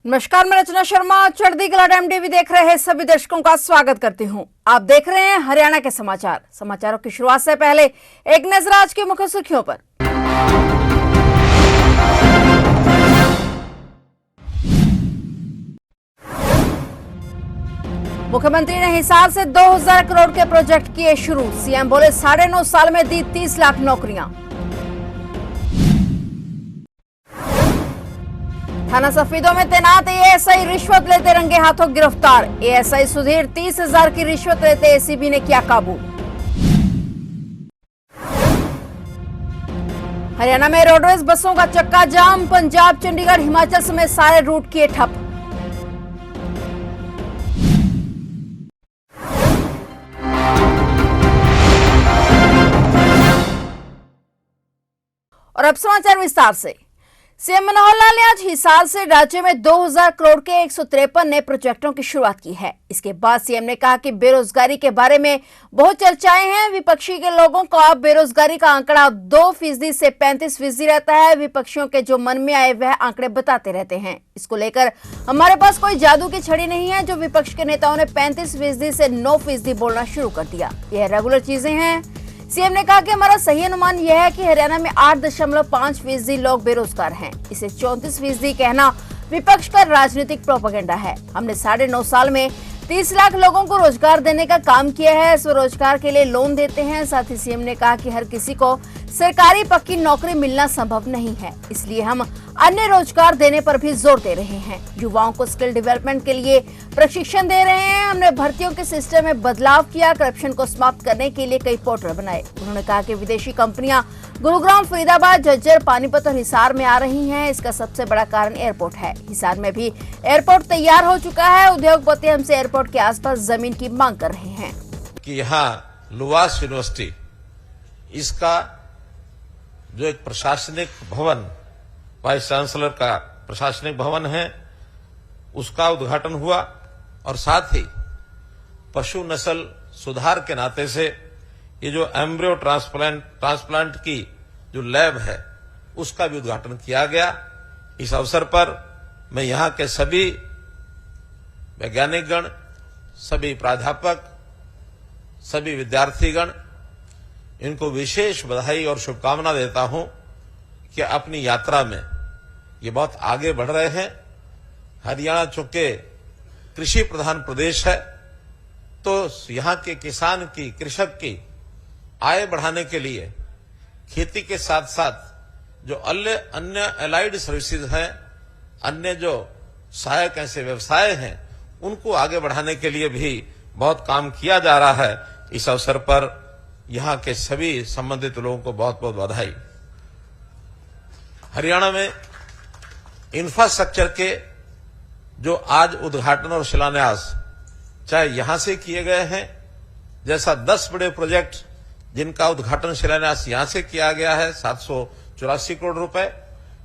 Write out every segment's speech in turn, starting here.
नमस्कार, मैं रचना शर्मा चढ़ती कला टाइम टीवी देख रहे हैं सभी दर्शकों का स्वागत करती हूं। आप देख रहे हैं हरियाणा के समाचार। समाचारों की शुरुआत से पहले एक नजर आज की मुख्य सुर्खियों पर। मुख्यमंत्री ने हिसार से 2000 करोड़ के प्रोजेक्ट किए शुरू। सीएम बोले 9.5 साल में दी 30 लाख नौकरियां। थाना सफीदों में तैनात एएसआई रिश्वत लेते रंगे हाथों गिरफ्तार। एएसआई सुधीर 30,000 की रिश्वत लेते एसीबी ने किया काबू। हरियाणा में रोडवेज बसों का चक्का जाम। पंजाब, चंडीगढ़, हिमाचल समेत सारे रूट किए ठप। और अब समाचार विस्तार से। सीएम मनोहर लाल ने आज हिसार से राज्य में 2000 करोड़ के 153 नए प्रोजेक्टों की शुरुआत की है। इसके बाद सीएम ने कहा कि बेरोजगारी के बारे में बहुत चर्चाएं हैं। विपक्षी के लोगों का बेरोजगारी का आंकड़ा 2% से 35% रहता है। विपक्षियों के जो मन में आए वह आंकड़े बताते रहते हैं। इसको लेकर हमारे पास कोई जादू की छड़ी नहीं है। जो विपक्ष के नेताओं ने 35% से 9% बोलना शुरू कर दिया, यह रेगुलर चीजें हैं। सीएम ने कहा कि हमारा सही अनुमान यह है कि हरियाणा में 8.5% लोग बेरोजगार हैं। इसे 34% कहना विपक्ष का राजनीतिक प्रोपेगेंडा है। हमने 9.5 साल में 30 लाख लोगों को रोजगार देने का काम किया है। स्वरोजगार के लिए लोन देते हैं। साथ ही सीएम ने कहा कि हर किसी को सरकारी पक्की नौकरी मिलना संभव नहीं है, इसलिए हम अन्य रोजगार देने पर भी जोर दे रहे हैं। युवाओं को स्किल डेवलपमेंट के लिए प्रशिक्षण दे रहे हैं। हमने भर्तियों के सिस्टम में बदलाव किया। करप्शन को समाप्त करने के लिए कई पोर्टल बनाए। उन्होंने कहा कि विदेशी कंपनियां गुरुग्राम, फरीदाबाद, झज्जर, पानीपत और हिसार में आ रही हैं। इसका सबसे बड़ा कारण एयरपोर्ट है। हिसार में भी एयरपोर्ट तैयार हो चुका है। उद्योगपति हमसे एयरपोर्ट के आसपास जमीन की मांग कर रहे हैं कि यहाँ लुवास यूनिवर्सिटी, इसका जो एक प्रशासनिक भवन, वाइस चांसलर का प्रशासनिक भवन है, उसका उद्घाटन हुआ। और साथ ही पशु नस्ल सुधार के नाते से ये जो एम्ब्रियो ट्रांसप्लांट की जो लैब है, उसका भी उद्घाटन किया गया। इस अवसर पर मैं यहाँ के सभी वैज्ञानिकगण, सभी प्राध्यापक, सभी विद्यार्थीगण, इनको विशेष बधाई और शुभकामना देता हूं कि अपनी यात्रा में ये बहुत आगे बढ़ रहे हैं। हरियाणा चूंकि कृषि प्रधान प्रदेश है, तो यहाँ के किसान की, कृषक की आय बढ़ाने के लिए खेती के साथ साथ जो अन्य एलाइड सर्विसेज हैं, अन्य जो सहायक ऐसे व्यवसाय हैं, उनको आगे बढ़ाने के लिए भी बहुत काम किया जा रहा है। इस अवसर पर यहाँ के सभी संबंधित लोगों को बहुत बहुत बधाई। हरियाणा में इंफ्रास्ट्रक्चर के जो आज उद्घाटन और शिलान्यास चाहे यहां से किए गए हैं, जैसा 10 बड़े प्रोजेक्ट जिनका उद्घाटन शिलान्यास यहां से किया गया है 784 करोड़ रुपए,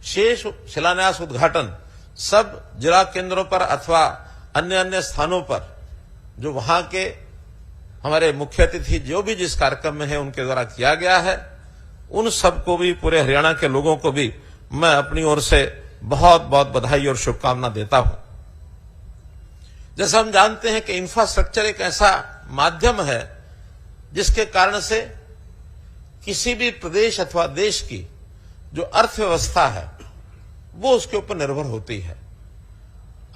शेष शिलान्यास उद्घाटन सब जिला केंद्रों पर अथवा अन्य स्थानों पर जो वहां के हमारे मुख्य अतिथि जो भी जिस कार्यक्रम में है उनके द्वारा किया गया है। उन सबको भी, पूरे हरियाणा के लोगों को भी मैं अपनी ओर से बहुत बहुत बधाई और शुभकामना देता हूं। जैसा हम जानते हैं कि इंफ्रास्ट्रक्चर एक ऐसा माध्यम है जिसके कारण से किसी भी प्रदेश अथवा देश की जो अर्थव्यवस्था है वो उसके ऊपर निर्भर होती है।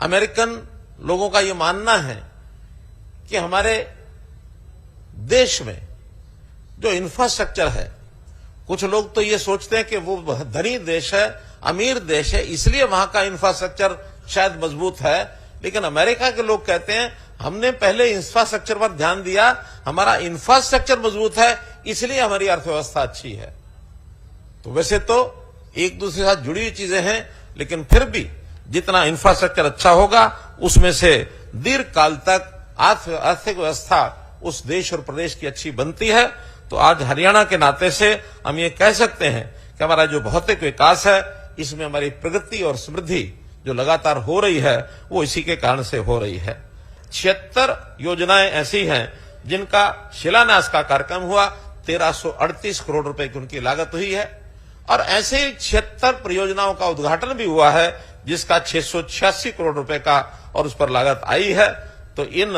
अमेरिकन लोगों का यह मानना है कि हमारे देश में जो इंफ्रास्ट्रक्चर है, कुछ लोग तो ये सोचते हैं कि वो धनी देश है, अमीर देश है, इसलिए वहां का इंफ्रास्ट्रक्चर शायद मजबूत है। लेकिन अमेरिका के लोग कहते हैं हमने पहले इंफ्रास्ट्रक्चर पर ध्यान दिया, हमारा इंफ्रास्ट्रक्चर मजबूत है, इसलिए हमारी अर्थव्यवस्था अच्छी है। तो वैसे तो एक दूसरे के साथ जुड़ी हुई चीजें हैं, लेकिन फिर भी जितना इंफ्रास्ट्रक्चर अच्छा होगा उसमें से दीर्घ काल तक आर्थिक व्यवस्था उस देश और प्रदेश की अच्छी बनती है। तो आज हरियाणा के नाते से हम ये कह सकते हैं कि हमारा जो भौतिक विकास है, इसमें हमारी प्रगति और समृद्धि जो लगातार हो रही है वो इसी के कारण से हो रही है। 76 योजनाएं ऐसी हैं जिनका शिलान्यास का कार्यक्रम हुआ। 1338 करोड़ रुपए की उनकी लागत हुई है। और ऐसे ही 76 परियोजनाओं का उद्घाटन भी हुआ है जिसका 686 करोड़ रुपए का और उस पर लागत आई है। तो इन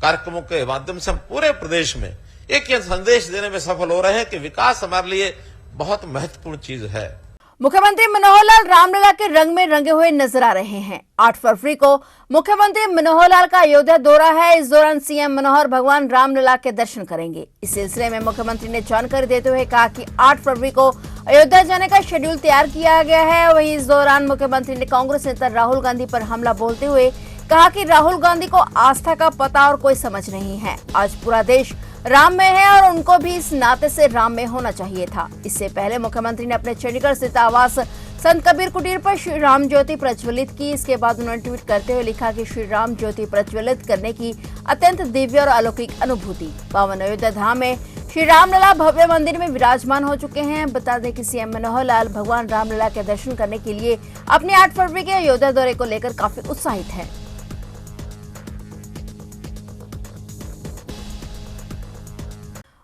कार्यक्रमों के माध्यम से हम पूरे प्रदेश में एक ये संदेश देने में सफल हो रहे हैं कि विकास हमारे लिए बहुत महत्वपूर्ण चीज है। मुख्यमंत्री मनोहर लाल रामलला के रंग में रंगे हुए नजर आ रहे हैं। 8 फरवरी को मुख्यमंत्री मनोहर लाल का अयोध्या दौरा है। इस दौरान सीएम मनोहर भगवान रामलला के दर्शन करेंगे। इस सिलसिले में मुख्यमंत्री ने जानकारी देते हुए कहा कि 8 फरवरी को अयोध्या जाने का शेड्यूल तैयार किया गया है। वहीं इस दौरान मुख्यमंत्री ने कांग्रेस नेता राहुल गांधी पर हमला बोलते हुए कहा कि राहुल गांधी को आस्था का पता और कोई समझ नहीं है। आज पूरा देश राम में है और उनको भी इस नाते से राम में होना चाहिए था। इससे पहले मुख्यमंत्री ने अपने चंडीगढ़ स्थित आवास संत कबीर कुटीर पर श्री राम ज्योति प्रज्वलित की। इसके बाद उन्होंने ट्वीट करते हुए लिखा कि श्री राम ज्योति प्रज्वलित करने की अत्यंत दिव्य और अलौकिक अनुभूति। पावन अयोध्या धाम में श्री रामलला भव्य मंदिर में विराजमान हो चुके हैं। बता दें कि सीएम मनोहर लाल भगवान रामलला के दर्शन करने के लिए अपने 8 फरवरी के अयोध्या दौरे को लेकर काफी उत्साहित है।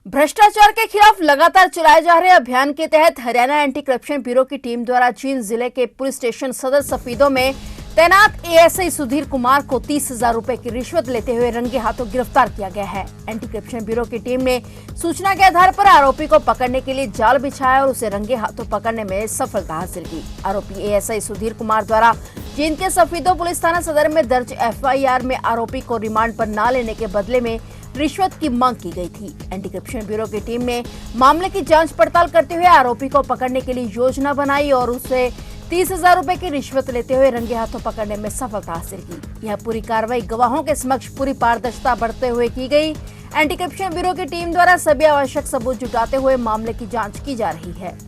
भ्रष्टाचार के खिलाफ लगातार चलाए जा रहे अभियान के तहत हरियाणा एंटी करप्शन ब्यूरो की टीम द्वारा जींद जिले के पुलिस स्टेशन सदर सफीदों में तैनात एएसआई सुधीर कुमार को 30,000 रुपए की रिश्वत लेते हुए रंगे हाथों गिरफ्तार किया गया है। एंटी करप्शन ब्यूरो की टीम ने सूचना के आधार पर आरोपी को पकड़ने के लिए जाल बिछाया और उसे रंगे हाथों पकड़ने में सफलता हासिल की। आरोपी एएसआई सुधीर कुमार द्वारा जींद के सफीदों पुलिस थाना सदर में दर्ज एफआईआर में आरोपी को रिमांड पर न लेने के बदले में रिश्वत की मांग की गई थी। एंटी करप्शन ब्यूरो की टीम ने मामले की जांच पड़ताल करते हुए आरोपी को पकड़ने के लिए योजना बनाई और उसे 30,000 रुपए की रिश्वत लेते हुए रंगे हाथों पकड़ने में सफलता हासिल की। यह पूरी कार्रवाई गवाहों के समक्ष पूरी पारदर्शिता बढ़ते हुए की गई। एंटी करप्शन ब्यूरो की टीम द्वारा सभी आवश्यक सबूत जुटाते हुए मामले की जांच की जा रही है।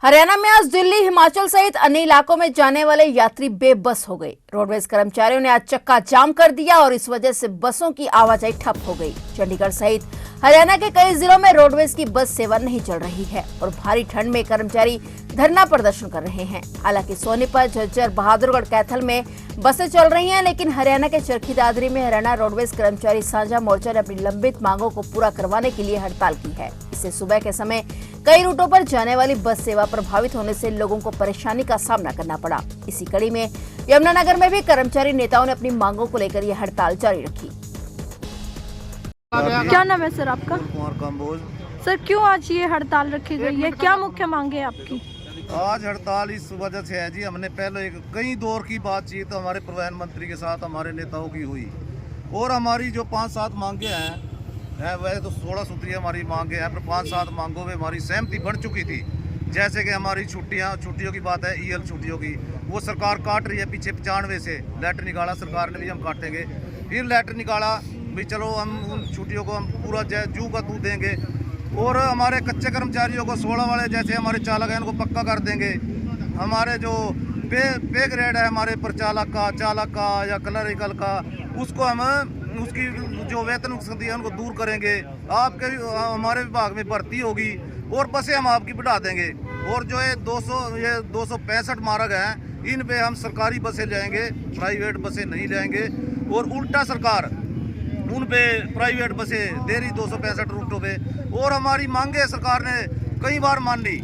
हरियाणा में आज दिल्ली, हिमाचल सहित अन्य इलाकों में जाने वाले यात्री बेबस हो गए। रोडवेज कर्मचारियों ने आज चक्का जाम कर दिया और इस वजह से बसों की आवाजाही ठप हो गई। चंडीगढ़ सहित हरियाणा के कई जिलों में रोडवेज की बस सेवा नहीं चल रही है और भारी ठंड में कर्मचारी धरना प्रदर्शन कर रहे हैं। हालांकि सोनीपत, झज्जर, बहादुरगढ़, कैथल में बसें चल रही हैं, लेकिन हरियाणा के चरखी दादरी में हरियाणा रोडवेज कर्मचारी साझा मोर्चा ने अपनी लंबित मांगों को पूरा करवाने के लिए हड़ताल की है। इससे सुबह के समय कई रूटों पर जाने वाली बस सेवा प्रभावित होने से लोगों को परेशानी का सामना करना पड़ा। इसी कड़ी में यमुनानगर में भी कर्मचारी नेताओं ने अपनी मांगों को लेकर यह हड़ताल जारी रखी। क्या नाम है सर आपका? कुमार कंबोज। सर क्यों आज ये हड़ताल रखी गई है? क्या मुख्य मांगे आपकी? आज हड़ताल इस वजह से है जी, हमने पहले कई दौर की बातचीत हमारे प्रधानमंत्री के साथ हमारे नेताओं की हुई और हमारी जो 5-7 मांगे हैं वैसे तो 16 सूत्रीय हमारी मांगे हैं, पर 5-7 मांगों में हमारी सहमति बढ़ चुकी थी। जैसे कि हमारी छुट्टियों की बात है, ईएल छुट्टियों की, वो सरकार काट रही है पीछे 95 से। लेटर निकाला सरकार ने भी, हम काटेंगे। फिर लेटर निकाला भी चलो हम उन छुट्टियों को हम पूरा जू का तू देंगे और हमारे कच्चे कर्मचारियों को 16 वाले जैसे हमारे चालक हैं उनको पक्का कर देंगे। हमारे जो पे ग्रेड है हमारे चालक का या क्लरिकल का, उसको हम उसकी जो वेतन है उनको दूर करेंगे। आपके हमारे विभाग में भर्ती होगी और बसें हम आपकी बढ़ा देंगे। और जो ये 265 मार्ग हैं इन पे हम सरकारी बसें लेंगे, प्राइवेट बसें नहीं लेंगे। और उल्टा सरकार उन पे प्राइवेट बसें दे रही 265 रूटों पे। और हमारी मांगे सरकार ने कई बार मान ली,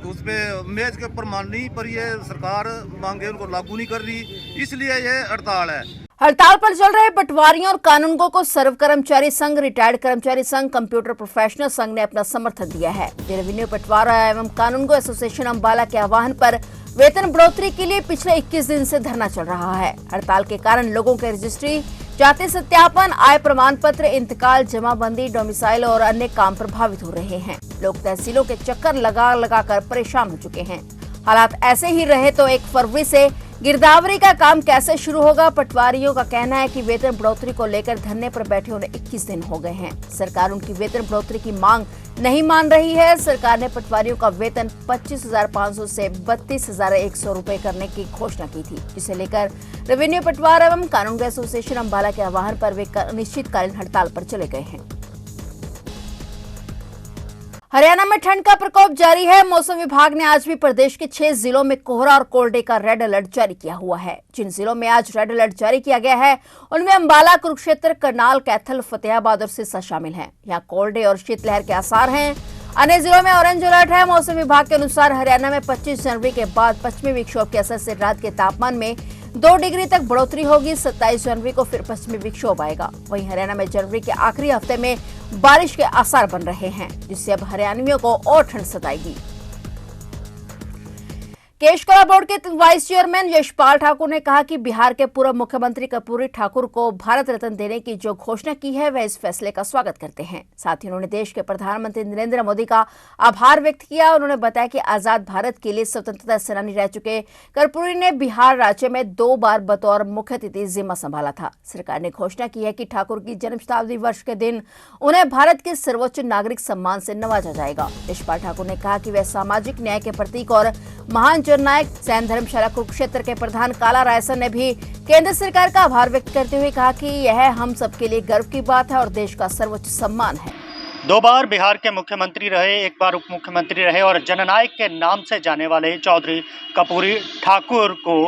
उस पे मेज के ऊपर मान ली, पर ये सरकार मांगे उनको लागू नहीं कर रही, इसलिए ये हड़ताल है। हड़ताल पर चल रहे पटवारियों और कानूनगों को सर्व कर्मचारी संघ, रिटायर्ड कर्मचारी संघ, कंप्यूटर प्रोफेशनल संघ ने अपना समर्थन दिया है। रेवेन्यू पटवारा एवं कानूनगो एसोसिएशन अम्बाला के आह्वान पर वेतन बढ़ोतरी के लिए पिछले 21 दिन से धरना चल रहा है। हड़ताल के कारण लोगों के रजिस्ट्री, जाति सत्यापन, आय प्रमाण पत्र, इंतकाल, जमाबंदी, डोमिसाइल और अन्य काम प्रभावित हो रहे हैं। लोग तहसीलों के चक्कर लगा कर परेशान हो चुके हैं। हालात ऐसे ही रहे तो 1 फरवरी से गिरदावरी का काम कैसे शुरू होगा? पटवारियों का कहना है कि वेतन बढ़ोतरी को लेकर धरने पर बैठे उन्हें 21 दिन हो गए हैं। सरकार उनकी वेतन बढ़ोतरी की मांग नहीं मान रही है। सरकार ने पटवारियों का वेतन 25,500 से 32,100 रुपए करने की घोषणा की थी, जिसे लेकर रेवेन्यू पटवार एवं कानूनगो एसोसिएशन अम्बाला के आह्वान पर वे अनिश्चितकालीन हड़ताल पर चले गए हैं। हरियाणा में ठंड का प्रकोप जारी है। मौसम विभाग ने आज भी प्रदेश के 6 जिलों में कोहरा और कोल्ड डे का रेड अलर्ट जारी किया हुआ है। जिन जिलों में आज रेड अलर्ट जारी किया गया है उनमें अम्बाला, कुरुक्षेत्र, करनाल, कैथल, फतेहाबाद और सिरसा शामिल हैं। यहाँ कोल्ड डे और शीतलहर के आसार हैं। अन्य जिलों में ऑरेंज अलर्ट है। मौसम विभाग के अनुसार हरियाणा में 25 जनवरी के बाद पश्चिमी विक्षोभ के असर से रात के तापमान में 2 डिग्री तक बढ़ोतरी होगी। 27 जनवरी को फिर पश्चिमी विक्षोभ आएगा। वहीं हरियाणा में जनवरी के आखिरी हफ्ते में बारिश के आसार बन रहे हैं, जिससे अब हरियाणवियों को और ठंड सताएगी। केशकाला बोर्ड के वाइस चेयरमैन यशपाल ठाकुर ने कहा कि बिहार के पूर्व मुख्यमंत्री कर्पूरी ठाकुर को भारत रत्न देने की जो घोषणा की है वह इस फैसले का स्वागत करते हैं। साथ ही उन्होंने देश के प्रधानमंत्री नरेंद्र मोदी का आभार व्यक्त किया। उन्होंने बताया कि आजाद भारत के लिए स्वतंत्रता सेनानी रह चुके कर्पूरी ने बिहार राज्य में 2 बार बतौर मुख्य अतिथि जिम्मा संभाला था। सरकार ने घोषणा की है कि ठाकुर की जन्म शताब्दी वर्ष के दिन उन्हें भारत के सर्वोच्च नागरिक सम्मान से नवाजा जाएगा। यशपाल ठाकुर ने कहा कि वे सामाजिक न्याय के प्रतीक और महान जननायक सैन धर्मशाला कुरुक्षेत्र के प्रधान काला रायसन ने भी केंद्र सरकार का आभार व्यक्त करते हुए कहा कि यह हम सबके लिए गर्व की बात है और देश का सर्वोच्च सम्मान है। 2 बार बिहार के मुख्यमंत्री रहे, 1 बार उप मुख्यमंत्री रहे और जननायक के नाम से जाने वाले चौधरी कर्पूरी ठाकुर को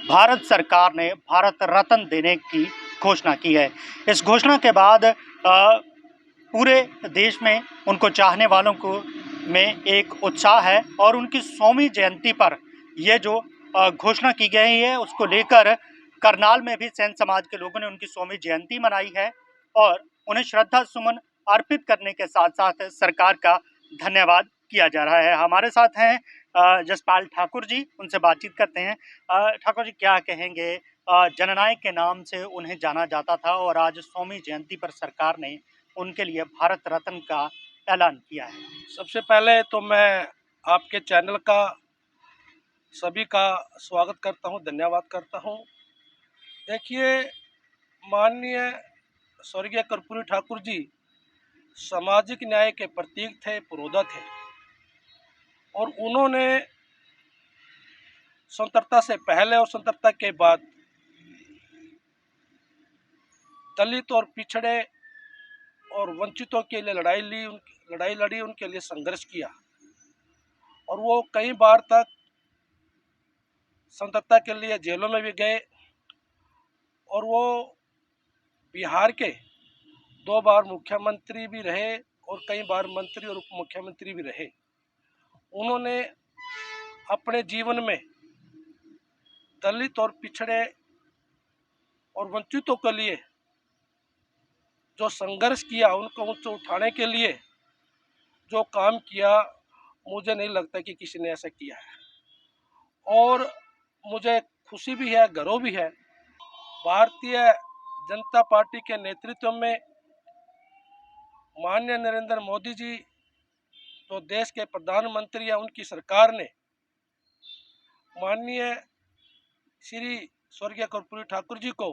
भारत सरकार ने भारत रत्न देने की घोषणा की है। इस घोषणा के बाद पूरे देश में उनको चाहने वालों को में एक उत्साह है और उनकी 100वीं जयंती पर ये जो घोषणा की गई है उसको लेकर करनाल में भी सैन समाज के लोगों ने उनकी 100वीं जयंती मनाई है और उन्हें श्रद्धा सुमन अर्पित करने के साथ साथ सरकार का धन्यवाद किया जा रहा है। हमारे साथ हैं यशपाल ठाकुर जी, उनसे बातचीत करते हैं। ठाकुर जी, क्या कहेंगे? जननायक के नाम से उन्हें जाना जाता था और आज 100वीं जयंती पर सरकार ने उनके लिए भारत रत्न का ऐलान किया है। सबसे पहले तो मैं आपके चैनल का सभी का स्वागत करता हूं, धन्यवाद करता हूं। देखिए, माननीय स्वर्गीय कर्पूरी ठाकुर जी सामाजिक न्याय के प्रतीक थे, पुरोधा थे और उन्होंने स्वतंत्रता से पहले और स्वतंत्रता के बाद दलित और पिछड़े और वंचितों के लिए लड़ाई लड़ी, उनके लिए संघर्ष किया और वो कई बार तक स्वतंत्रता के लिए जेलों में भी गए और वो बिहार के 2 बार मुख्यमंत्री भी रहे और कई बार मंत्री और उप मुख्यमंत्री भी रहे। उन्होंने अपने जीवन में दलित और पिछड़े और वंचितों के लिए जो संघर्ष किया, उनको ऊंचे उठाने के लिए जो काम किया, मुझे नहीं लगता कि किसी ने ऐसा किया है और मुझे खुशी भी है, गर्व भी है। भारतीय जनता पार्टी के नेतृत्व में माननीय नरेंद्र मोदी जी जो देश के प्रधानमंत्री हैं, उनकी सरकार ने माननीय श्री स्वर्गीय कर्पूरी ठाकुर जी को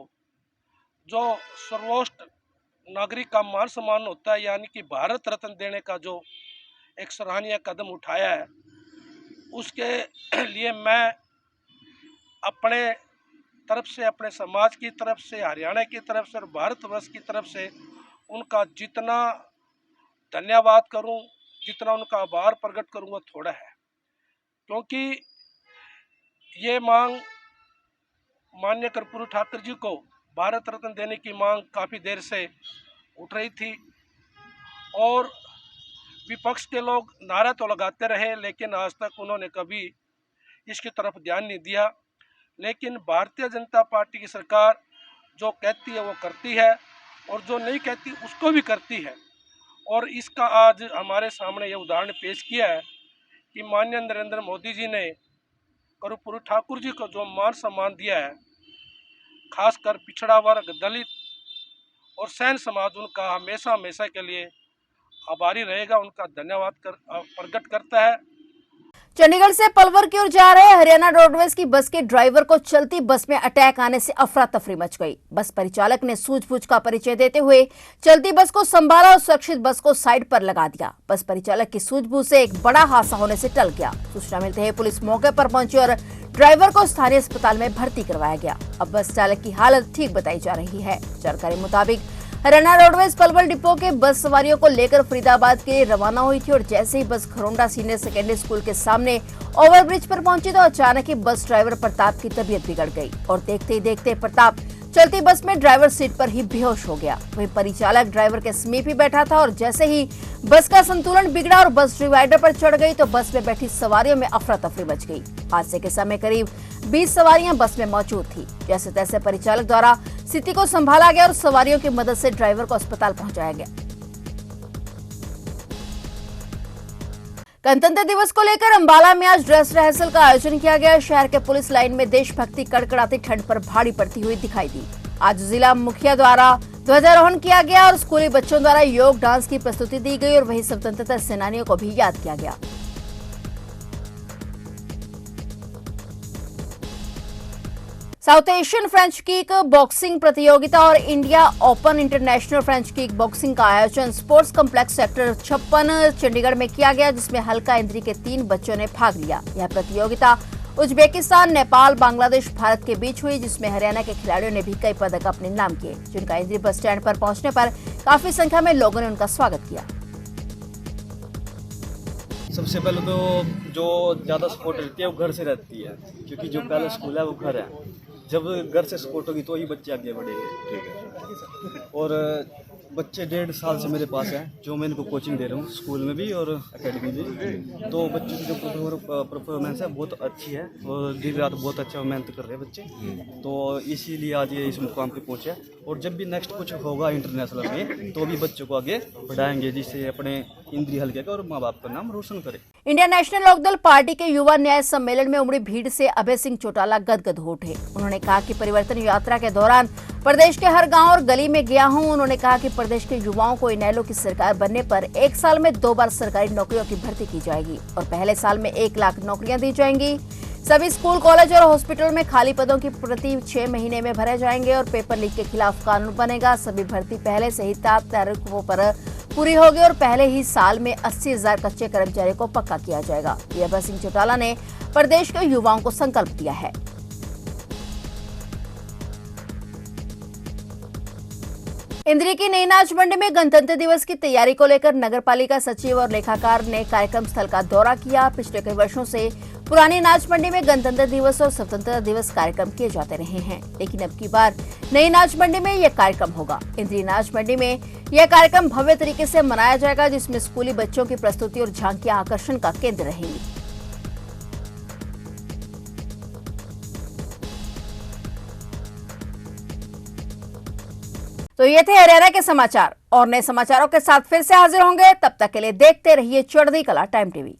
जो सर्वोच्च नागरिक का मान सम्मान होता है, यानी कि भारत रत्न देने का जो एक सराहनीय कदम उठाया है, उसके लिए मैं अपने तरफ से, अपने समाज की तरफ से, हरियाणा की तरफ से और भारतवर्ष की तरफ से उनका जितना धन्यवाद करूं, जितना उनका आभार प्रकट करूंगा थोड़ा है, क्योंकि ये मांग माननीय कर्पूरी ठाकुर जी को भारत रत्न देने की मांग काफ़ी देर से उठ रही थी और विपक्ष के लोग नारा तो लगाते रहे, लेकिन आज तक उन्होंने कभी इसकी तरफ ध्यान नहीं दिया। लेकिन भारतीय जनता पार्टी की सरकार जो कहती है वो करती है और जो नहीं कहती उसको भी करती है और इसका आज हमारे सामने ये उदाहरण पेश किया है कि माननीय नरेंद्र मोदी जी ने कर्पूरी ठाकुर जी को जो मान सम्मान दिया है, खासकर पिछड़ा वर्ग, दलित और सैन समाज उनका हमेशा हमेशा के लिए आभारी रहेगा, उनका धन्यवाद प्रकट करता है। चंडीगढ़ से पलवल की ओर जा रहे हरियाणा रोडवेज की बस के ड्राइवर को चलती बस में अटैक आने से अफरा तफरी मच गई। बस परिचालक ने सूझबूझ का परिचय देते हुए चलती बस को संभाला और सुरक्षित बस को साइड पर लगा दिया। बस परिचालक की सूझबूझ से एक बड़ा हादसा होने से टल गया। सूचना मिलते ही पुलिस मौके पर पहुंची और ड्राइवर को स्थानीय अस्पताल में भर्ती करवाया गया। अब बस चालक की हालत ठीक बताई जा रही है। जानकारी मुताबिक हरियाणा रोडवेज पलवल डिपो के बस सवारियों को लेकर फरीदाबाद के लिए रवाना हुई थी और जैसे ही बस खरोंडा सीनियर सेकेंडरी स्कूल के सामने ओवरब्रिज पर पहुंची तो अचानक ही बस ड्राइवर प्रताप की तबीयत बिगड़ गई और देखते ही देखते प्रताप चलती बस में ड्राइवर सीट पर ही बेहोश हो गया। वहीं परिचालक ड्राइवर के समीप ही बैठा था और जैसे ही बस का संतुलन बिगड़ा और बस डिवाइडर पर चढ़ गई तो बस में बैठी सवारियों में अफरा तफरी मच गई। हादसे के समय करीब 20 सवारियां बस में मौजूद थी। जैसे तैसे परिचालक द्वारा स्थिति को संभाला गया और सवारियों की मदद से ड्राइवर को अस्पताल पहुंचाया गया। गणतंत्र दिवस को लेकर अंबाला में आज ड्रेस रिहर्सल का आयोजन किया गया। शहर के पुलिस लाइन में देशभक्ति कड़कड़ाती ठंड पर भारी पड़ती हुई दिखाई दी। आज जिला मुखिया द्वारा ध्वजारोहण किया गया और स्कूली बच्चों द्वारा योग डांस की प्रस्तुति दी गई और वहीं स्वतंत्रता सेनानियों को भी याद किया गया। South Asian French kick boxing प्रतियोगिता और India open international French kick boxing का आयोजन स्पोर्ट्स कॉम्प्लेक्स सेक्टर 56 चंडीगढ़ में किया गया, जिसमें हल्का इंद्री के 3 बच्चों ने भाग लिया। यह प्रतियोगिता उज्बेकिस्तान, नेपाल, बांग्लादेश, भारत के बीच हुई, जिसमें हरियाणा के खिलाड़ियों ने भी कई पदक अपने नाम किए, जिनका इंद्री बस स्टैंड पर पहुंचने पर काफी संख्या में लोगों ने उनका स्वागत किया। सबसे पहले तो जो ज़्यादा सपोर्ट रहती है वो घर से रहती है, क्योंकि जो पहला स्कूल है वो घर है। जब घर से सपोर्ट होगी तो ही बच्चे आगे बढ़ेंगे। ठीक है। और बच्चे 1.5 साल से मेरे पास हैं, जो मैं इनको कोचिंग दे रहा हूँ स्कूल में भी और एकेडमी में भी। तो बच्चों की जो परफॉर्मेंस है बहुत अच्छी है और दिन रात बहुत अच्छा मेहनत कर रहे हैं बच्चे। तो इसीलिए आज ये इस मुकाम पे पहुँचे। और जब भी नेक्स्ट कुछ होगा इंटरनेशनल में तो भी बच्चों को आगे बढ़ाएंगे, जिससे अपने इंद्री हल्के का और माँ बाप का नाम रोशन करें। इंडिया नेशनल लोकदल पार्टी के युवा न्याय सम्मेलन में उमड़ी भीड़ से अभय सिंह चौटाला गदगद हो उठे। उन्होंने कहा कि परिवर्तन यात्रा के दौरान प्रदेश के हर गांव और गली में गया हूं। उन्होंने कहा कि प्रदेश के युवाओं को इनेलो की सरकार बनने पर 1 साल में 2 बार सरकारी नौकरियों की भर्ती की जाएगी और पहले साल में 1 लाख नौकरियां दी जाएंगी। सभी स्कूल, कॉलेज और हॉस्पिटल में खाली पदों की प्रति 6 महीने में भरे जाएंगे और पेपर लीक के खिलाफ कानून बनेगा। सभी भर्ती पहले से ही तारीखों पर पूरी होगी और पहले ही साल में 80,000 कच्चे कर्मचारियों को पक्का किया जाएगा। ये अभय सिंह चौटाला ने प्रदेश के युवाओं को संकल्प दिया है। इंद्री की नई नाच मंडी में गणतंत्र दिवस की तैयारी को लेकर नगरपालिका सचिव और लेखाकार ने कार्यक्रम स्थल का दौरा किया। पिछले कई वर्षों से पुरानी नाच मंडी में गणतंत्र दिवस और स्वतंत्रता दिवस कार्यक्रम किए जाते रहे हैं, लेकिन अब की बार नई नाच मंडी में यह कार्यक्रम होगा। इंद्री नाच मंडी में यह कार्यक्रम भव्य तरीके से मनाया जाएगा, जिसमें स्कूली बच्चों की प्रस्तुति और झांकियां आकर्षण का केंद्र रहेंगी। तो ये थे हरियाणा के समाचार और नए समाचारों के साथ फिर से हाजिर होंगे। तब तक के लिए देखते रहिए चढ़ती कला टाइम टीवी।